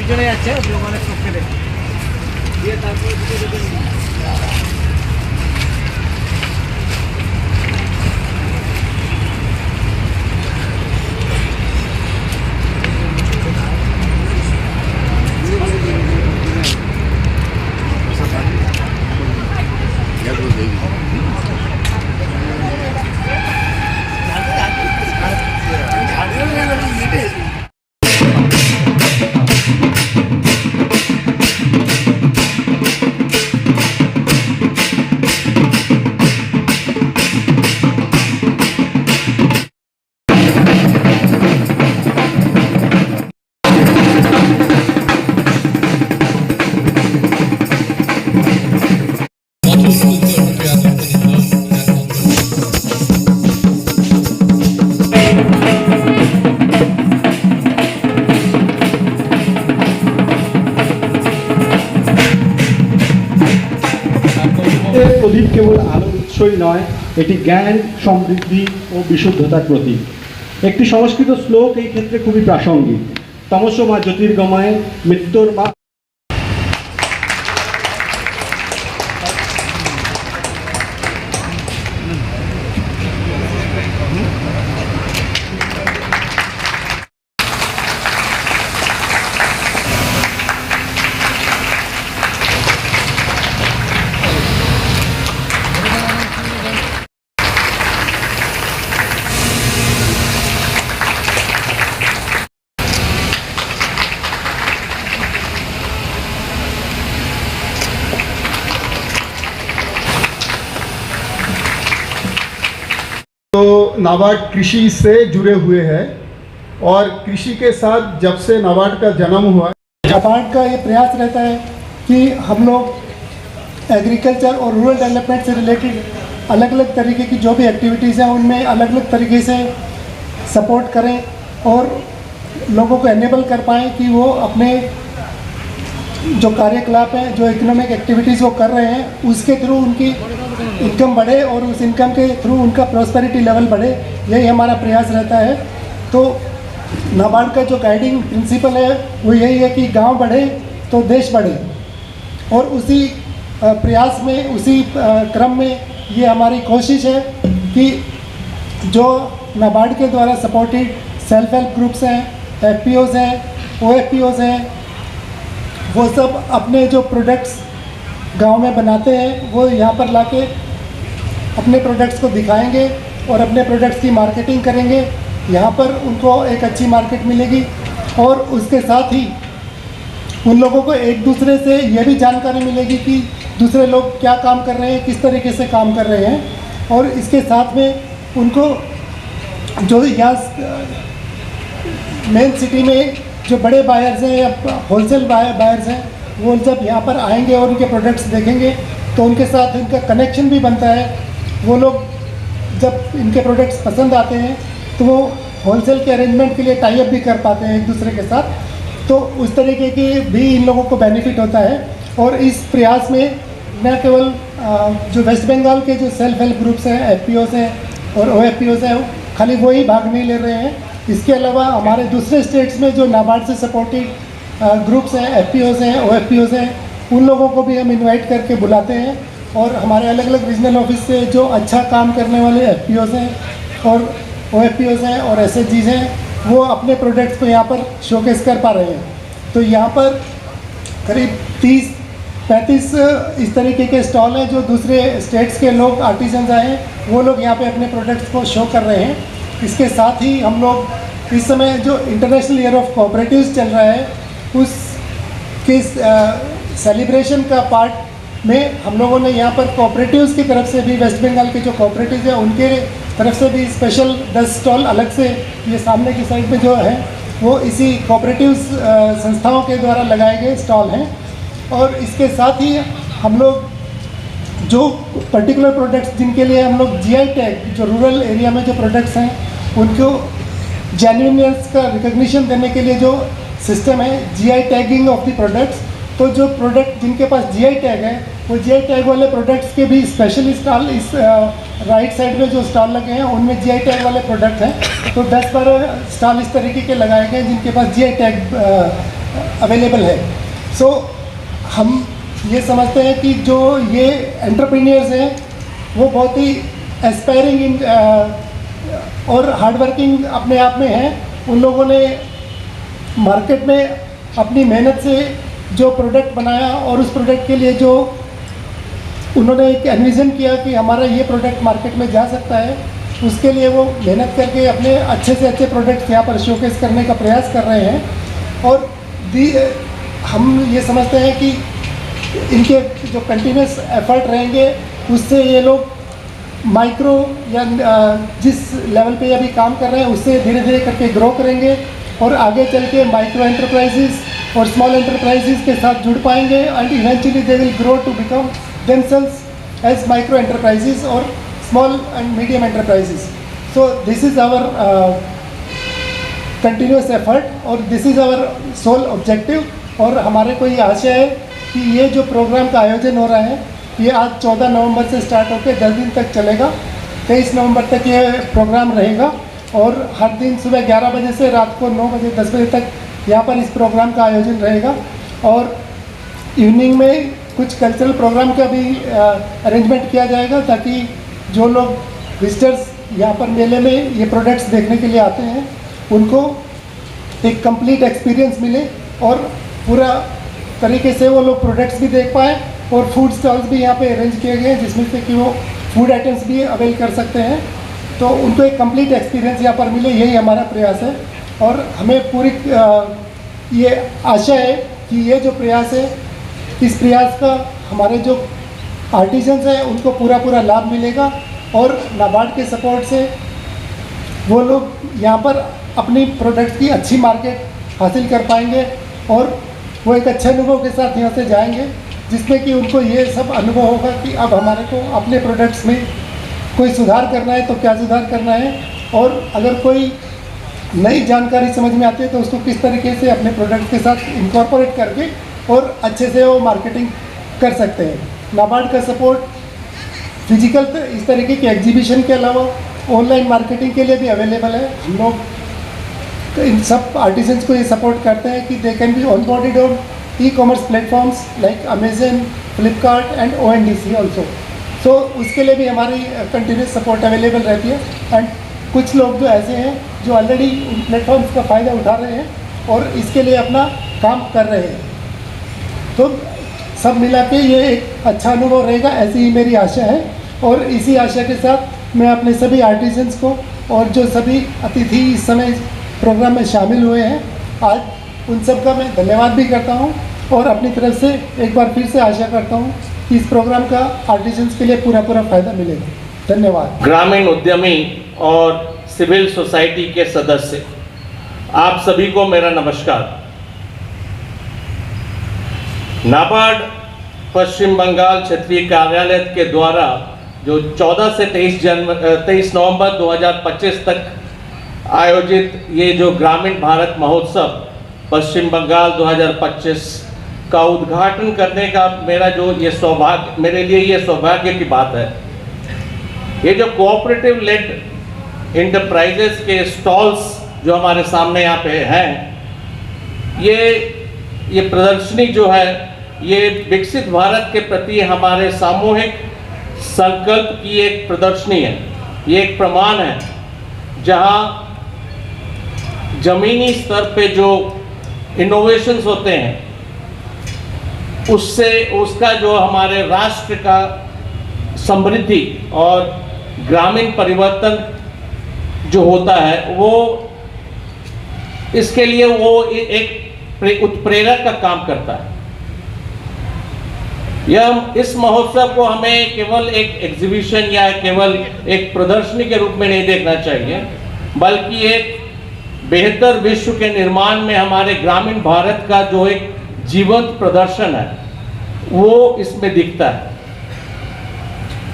চলে যাচ্ছে অনেক চোখে দেখে দিয়ে তারপরে প্রদীপ কেবল আলোর উৎসই নয়, এটি জ্ঞান, সমৃদ্ধি ও বিশুদ্ধতার প্রতীক। একটি সংস্কৃত শ্লোক এই ক্ষেত্রে খুবই প্রাসঙ্গিক। তমসো মা জ্যোতির্গময় মৃত্যুর মা। तो नाबार्ड कृषि से जुड़े हुए हैं और कृषि के साथ जब से नाबार्ड का जन्म हुआ, नाबार्ड का ये प्रयास रहता है कि हम लोग एग्रीकल्चर और रूरल डेवलपमेंट से रिलेटेड अलग अलग तरीके की जो भी एक्टिविटीज़ हैं उनमें अलग अलग तरीके से सपोर्ट करें और लोगों को एनेबल कर पाएँ कि वो अपने जो कार्यकलाप हैं, जो इकोनॉमिक एक्टिविटीज़ वो कर रहे हैं, उसके थ्रू उनकी इनकम बढ़े और उस इनकम के थ्रू उनका प्रॉस्पेरिटी लेवल बढ़े। यही हमारा प्रयास रहता है। तो नाबार्ड का जो गाइडिंग प्रिंसिपल है वो यही है कि गांव बढ़े तो देश बढ़े, और उसी प्रयास में, उसी क्रम में ये हमारी कोशिश है कि जो नाबार्ड के द्वारा सपोर्टेड सेल्फ हेल्प ग्रुप्स हैं, FPOs हैं, OFPOs हैं, वो सब अपने जो प्रोडक्ट्स गांव में बनाते हैं वो यहाँ पर लाके अपने प्रोडक्ट्स को दिखाएंगे और अपने प्रोडक्ट्स की मार्केटिंग करेंगे। यहाँ पर उनको एक अच्छी मार्केट मिलेगी और उसके साथ ही उन लोगों को एक दूसरे से ये भी जानकारी मिलेगी कि दूसरे लोग क्या काम कर रहे हैं, किस तरीके से काम कर रहे हैं। और इसके साथ में उनको जो यहाँ मेन सिटी में जो बड़े बायर्स हैं या होलसेल बायर्स हैं, वो जब यहाँ पर आएंगे और उनके प्रोडक्ट्स देखेंगे तो उनके साथ इनका कनेक्शन भी बनता है। वो लोग जब इनके प्रोडक्ट्स पसंद आते हैं तो वो होलसेल के अरेंजमेंट के लिए टाई अप भी कर पाते हैं एक दूसरे के साथ। तो उस तरीके की भी इन लोगों को बेनिफिट होता है। और इस प्रयास में न केवल जो वेस्ट बंगाल के जो सेल्फ हेल्प ग्रुप्स हैं, FPOs हैं और OFPOs हैं, खाली वो ही भाग नहीं ले रहे हैं। इसके अलावा हमारे दूसरे स्टेट्स में जो नाबार्ड से सपोर्टेड ग्रुप्स हैं, FPOs हैं, OFPOs हैं, उन लोगों को भी हम इनवाइट करके बुलाते हैं। और हमारे अलग अलग रीजनल ऑफिस से जो अच्छा काम करने वाले FPOs हैं और OFPOs हैं और SHGs हैं, वो अपने प्रोडक्ट्स को यहाँ पर शोकेस कर पा रहे हैं। तो यहाँ पर करीब 30-35 इस तरीके के स्टॉल हैं जो दूसरे स्टेट्स के लोग, आर्टिजन्स आए हैं, वो लोग यहाँ पे अपने प्रोडक्ट्स को शो कर रहे हैं। इसके साथ ही हम लोग इस समय जो इंटरनेशनल ईयर ऑफ कोऑपरेटिव्स चल रहा है, उस के सेलिब्रेशन का पार्ट में हम लोगों ने यहाँ पर कोऑपरेटिव्स की तरफ से भी, वेस्ट बंगाल के जो कोऑपरेटिव्स हैं उनके तरफ से भी स्पेशल 10 स्टॉल अलग से, ये सामने की साइड पे जो है वो इसी कोऑपरेटिव्स संस्थाओं के द्वारा लगाए गए स्टॉल हैं। और इसके साथ ही हम लोग जो पर्टिकुलर प्रोडक्ट्स जिनके लिए हम लोग GI टैग, जो रूरल एरिया में जो प्रोडक्ट्स हैं उनको जेन्युइननेस का रिकग्निशन देने के लिए जो सिस्टम है GI tagging of the products, तो जो प्रोडक्ट जिनके पास GI टैग है वो GI टैग वाले प्रोडक्ट्स के भी स्पेशली स्टॉल इस राइट साइड में जो स्टॉल लगे हैं उनमें GI टैग वाले प्रोडक्ट हैं। तो 10-12 स्टॉल इस तरीके के लगाए गए जिनके पास GI टैग अवेलेबल है। सो हम ये समझते हैं कि जो ये एंटरप्रेन्योर्स हैं वो बहुत ही एस्पायरिंग और हार्डवर्किंग अपने आप में हैं। उन लोगों ने मार्केट में अपनी मेहनत से जो प्रोडक्ट बनाया और उस प्रोडक्ट के लिए जो उन्होंने एक एनविजन किया कि हमारा ये प्रोडक्ट मार्केट में जा सकता है, उसके लिए वो मेहनत करके अपने अच्छे से अच्छे प्रोडक्ट्स यहाँ पर शोकेस करने का प्रयास कर रहे हैं। और हम ये समझते हैं कि इनके जो कंटिन्यूस एफर्ट रहेंगे उससे ये लोग माइक्रो या जिस लेवल पे अभी काम कर रहे हैं उससे धीरे धीरे करके ग्रो करेंगे और आगे चल के माइक्रो एंटरप्राइजेस और स्मॉल एंटरप्राइजेस के साथ जुड़ पाएंगे and eventually they will grow to become themselves as micro enterprises or small and medium enterprises. So this is our continuous effort और this is our sole objective। और हमारे को ये आशा है कि ये जो प्रोग्राम का आयोजन हो रहा है ये आज 14 नवंबर से स्टार्ट होकर 10 दिन तक चलेगा। 23 नवंबर तक ये प्रोग्राम रहेगा और हर दिन सुबह 11 बजे से रात को 9 बजे 10 बजे तक यहाँ पर इस प्रोग्राम का आयोजन रहेगा। और इवनिंग में कुछ कल्चरल प्रोग्राम का भी अरेंजमेंट किया जाएगा ताकि जो लोग विजिटर्स यहाँ पर मेले में ये प्रोडक्ट्स देखने के लिए आते हैं उनको एक कंप्लीट एक्सपीरियंस मिले और पूरा तरीके से वो लोग प्रोडक्ट्स भी देख पाएँ। और फूड स्टॉल्स भी यहाँ पे अरेंज किए गए हैं जिसमें से कि वो फूड आइटम्स भी अवेल कर सकते हैं, तो उनको एक कंप्लीट एक्सपीरियंस यहाँ पर मिले, यही हमारा प्रयास है। और हमें पूरी ये आशा है कि ये जो प्रयास है इस प्रयास का हमारे जो आर्टिजन्स हैं उनको पूरा लाभ मिलेगा और नाबार्ड के सपोर्ट से वो लोग यहाँ पर अपनी प्रोडक्ट्स की अच्छी मार्केट हासिल कर पाएंगे और वो एक अच्छे अनुभव के साथ यहाँ से जाएंगे जिसमें कि उनको ये सब अनुभव होगा कि अब हमारे को अपने प्रोडक्ट्स में कोई सुधार करना है तो क्या सुधार करना है और अगर कोई नई जानकारी समझ में आती है तो उसको किस तरीके से अपने प्रोडक्ट के साथ इंकॉर्पोरेट करके और अच्छे से वो मार्केटिंग कर सकते हैं। नाबार्ड का सपोर्ट फिजिकल इस तरीके के एग्जीबिशन के अलावा ऑनलाइन मार्केटिंग के लिए भी अवेलेबल है। हम लोग इन सब आर्टिजन्स को ये सपोर्ट करते हैं कि they can be onboarded on e-commerce platforms like Amazon, Flipkart and ONDC also. So उसके लिए भी हमारी कंटिन्यूस सपोर्ट अवेलेबल रहती है। एंड कुछ लोग जो ऐसे हैं जो ऑलरेडी उन प्लेटफॉर्म्स का फ़ायदा उठा रहे हैं और इसके लिए अपना काम कर रहे हैं, तो सब मिला के ये एक अच्छा अनुभव रहेगा, ऐसी ही मेरी आशा है। और इसी आशा के साथ मैं अपने सभी आर्टिजन्स को और जो सभी अतिथि इस समय प्रोग्राम में शामिल हुए हैं आज उन सब का मैं धन्यवाद भी करता हूँ और अपनी तरफ से एक बार फिर से आशा करता हूँ कि इस प्रोग्राम का आर्टिजन्स के लिए पूरा फ़ायदा मिलेगा। धन्यवाद। ग्रामीण उद्यमी और सिविल सोसाइटी के सदस्य, आप सभी को मेरा नमस्कार। नाबार्ड पश्चिम बंगाल क्षेत्रीय कार्यालय के द्वारा जो 14 से 23 नवंबर 2025 तक आयोजित ये जो ग्रामीण भारत महोत्सव पश्चिम बंगाल 2025 का उद्घाटन करने का मेरे लिए ये सौभाग्य की बात है। ये जो कोऑपरेटिव लेड इंटरप्राइजेस के स्टॉल्स जो हमारे सामने यहाँ पे हैं, ये प्रदर्शनी जो है ये विकसित भारत के प्रति हमारे सामूहिक संकल्प की एक प्रदर्शनी है। ये एक प्रमाण है जहाँ जमीनी स्तर पे जो इनोवेशंस होते हैं उसका जो हमारे राष्ट्र का समृद्धि और ग्रामीण परिवर्तन जो होता है वो इसके लिए वो एक उत्प्रेरक का काम करता है। इस महोत्सव को हमें केवल एक एग्जीबिशन या केवल एक प्रदर्शनी के रूप में नहीं देखना चाहिए, बल्कि एक बेहतर विश्व के निर्माण में हमारे ग्रामीण भारत का जो एक जीवंत प्रदर्शन है वो इसमें दिखता है।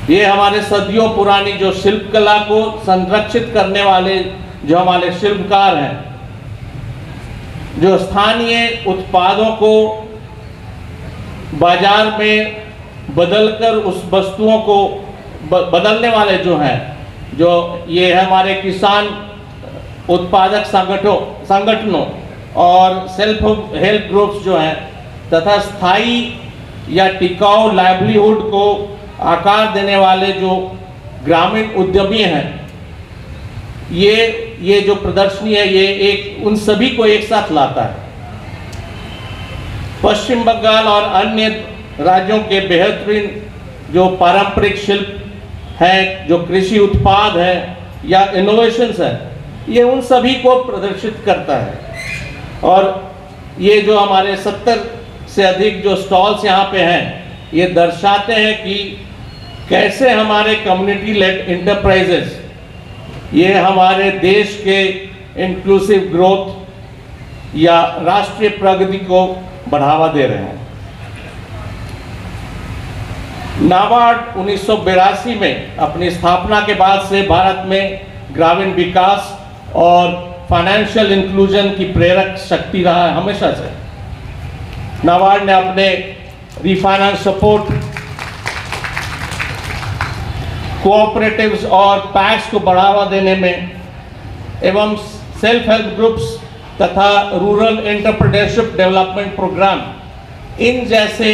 ये हमारे सदियों पुरानी जो शिल्प कला को संरक्षित करने वाले जो हमारे शिल्पकार हैं, जो स्थानीय उत्पादों को बाजार में बदलकर उस वस्तुओं को बदलने वाले जो हैं, जो ये हमारे किसान उत्पादक संगठनों और सेल्फ हेल्प ग्रुप्स जो हैं तथा स्थायी या टिकाऊ लाइवलीहुड को आकार देने वाले जो ग्रामीण उद्यमी हैं, ये जो प्रदर्शनी है ये एक उन सभी को एक साथ लाता है। पश्चिम बंगाल और अन्य राज्यों के बेहतरीन जो पारंपरिक शिल्प हैं, जो कृषि उत्पाद है या इनोवेशंस है, ये उन सभी को प्रदर्शित करता है। और ये जो हमारे 70 से अधिक जो स्टॉल्स यहाँ पे हैं, ये दर्शाते हैं कि कैसे हमारे कम्युनिटी लेड इंटरप्राइजेस ये हमारे देश के इंक्लूसिव ग्रोथ या राष्ट्रीय प्रगति को बढ़ावा दे रहे हैं। नाबार्ड 1982 में अपनी स्थापना के बाद से भारत में ग्रामीण विकास और फाइनेंशियल इंक्लूजन की प्रेरक शक्ति रहा है हमेशा से। नाबार्ड ने अपने रिफाइनेंस सपोर्ट, कोऑपरेटिव्स और पैक्स को बढ़ावा देने में एवं सेल्फ हेल्प ग्रुप्स तथा रूरल एंटरप्रेन्योरशिप डेवलपमेंट प्रोग्राम, इन जैसे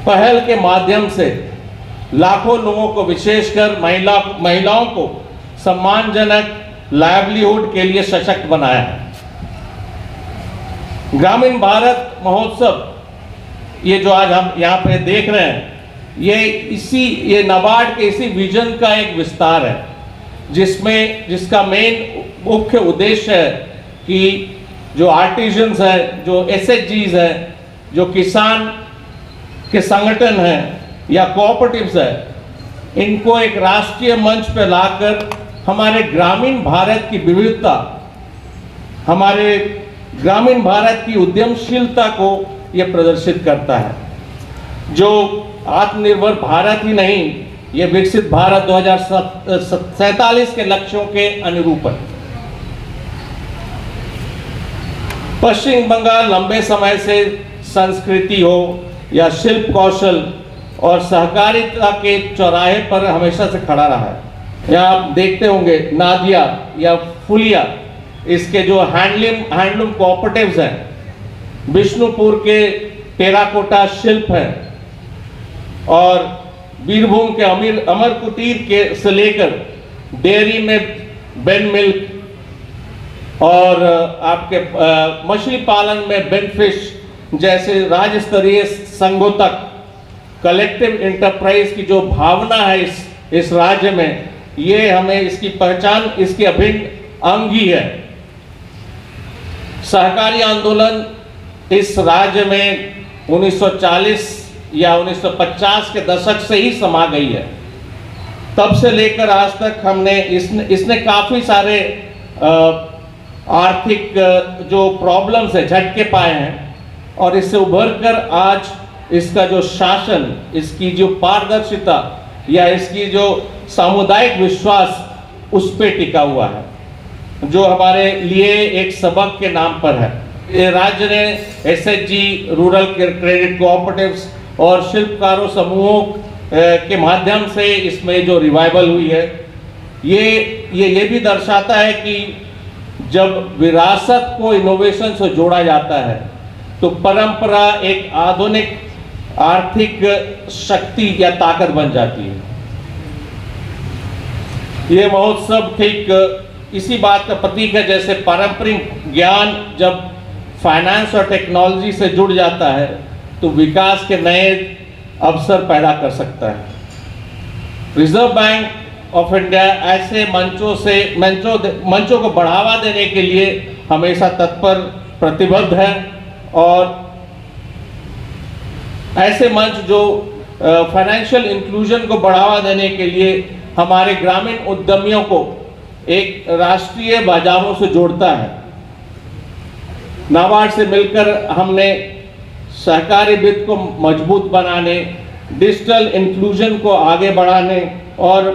पहल के माध्यम से लाखों लोगों को, विशेषकर महिलाओं को सम्मानजनक लाइवलीहुड के लिए सशक्त बनाया है। ग्रामीण भारत महोत्सव, ये जो आज हम यहाँ पे देख रहे हैं, ये नाबार्ड के इसी विजन का एक विस्तार है, जिसका मुख्य उद्देश्य है कि जो आर्टिजन्स हैं, जो एसएचजीज हैं, जो किसान के संगठन हैं या कोऑपरेटिव्स हैं, इनको एक राष्ट्रीय मंच पर लाकर हमारे ग्रामीण भारत की विविधता, हमारे ग्रामीण भारत की उद्यमशीलता को यह प्रदर्शित करता है, जो आत्मनिर्भर भारत ही नहीं, ये विकसित भारत 2047 के लक्ष्यों के अनुरूप है। पश्चिम बंगाल लंबे समय से संस्कृति हो या शिल्प कौशल और सहकारिता के चौराहे पर हमेशा से खड़ा रहा है। यहाँ आप देखते होंगे नादिया या फुलिया, इसके जो हैंडलूम कोऑपरेटिव्स हैं, विष्णुपुर के टेराकोटा शिल्प हैं, और बीरभूम के अमर कुटीर के से लेकर डेयरी में बेन मिल्क, और आपके मछली पालन में बेन फिश जैसे राज्य स्तरीय संघों तक कलेक्टिव एंटरप्राइज की जो भावना है इस राज्य में, ये हमें इसकी पहचान, इसकी अभिन्न अंग ही है। सहकारी आंदोलन इस राज्य में 1940 या 1950 के दशक से ही समा गई है। तब से लेकर आज तक हमने इसने काफ़ी सारे आर्थिक जो प्रॉब्लम्स है, झटके पाए हैं, और इससे उभरकर आज इसका जो शासन, इसकी जो पारदर्शिता या इसकी जो सामुदायिक विश्वास उस पे टिका हुआ है, जो हमारे लिए एक सबक के नाम पर है। ये राज्य ने एसएचजी, रूरल क्रेडिट कोऑपरेटिव्स और शिल्पकारों समूहों के माध्यम से इसमें जो रिवाइवल हुई है, ये भी दर्शाता है कि जब विरासत को इनोवेशन से जोड़ा जाता है तो परंपरा एक आधुनिक आर्थिक शक्ति या ताकत बन जाती है। ये महोत्सव ठीक इसी बात का प्रतीक है, जैसे पारंपरिक ज्ञान जब फाइनेंस और टेक्नोलॉजी से जुड़ जाता है तो विकास के नए अवसर पैदा कर सकता है। रिजर्व बैंक ऑफ इंडिया ऐसे मंचों को बढ़ावा देने के लिए हमेशा तत्पर प्रतिबद्ध है, और ऐसे मंच जो फाइनेंशियल इंक्लूजन को बढ़ावा देने के लिए हमारे ग्रामीण उद्यमियों को एक राष्ट्रीय बाजारों से जोड़ता है। नाबार्ड से मिलकर हमने सहकारी वित्त को मजबूत बनाने, डिजिटल इंक्लूजन को आगे बढ़ाने और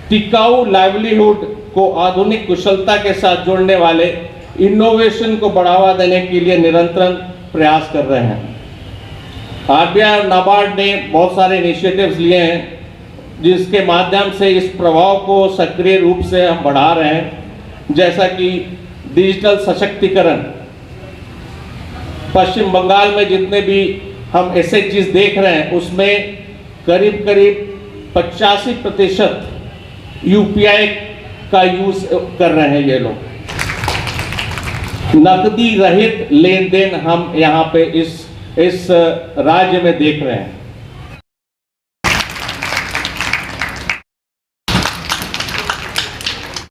टिकाऊ लाइवलीहुड को आधुनिक कुशलता के साथ जोड़ने वाले इनोवेशन को बढ़ावा देने के लिए निरंतर प्रयास कर रहे हैं। आरबीआई और नाबार्ड ने बहुत सारे इनिशिएटिव्स लिए हैं, जिसके माध्यम से इस प्रभाव को सक्रिय रूप से हम बढ़ा रहे हैं, जैसा कि डिजिटल सशक्तिकरण। पश्चिम बंगाल में जितने भी हम एसएचजीज देख रहे हैं उसमें करीब करीब 85% यूपीआई का यूज कर रहे हैं ये लोग। नकदी रहित लेन देन हम यहाँ पे इस राज्य में देख रहे हैं।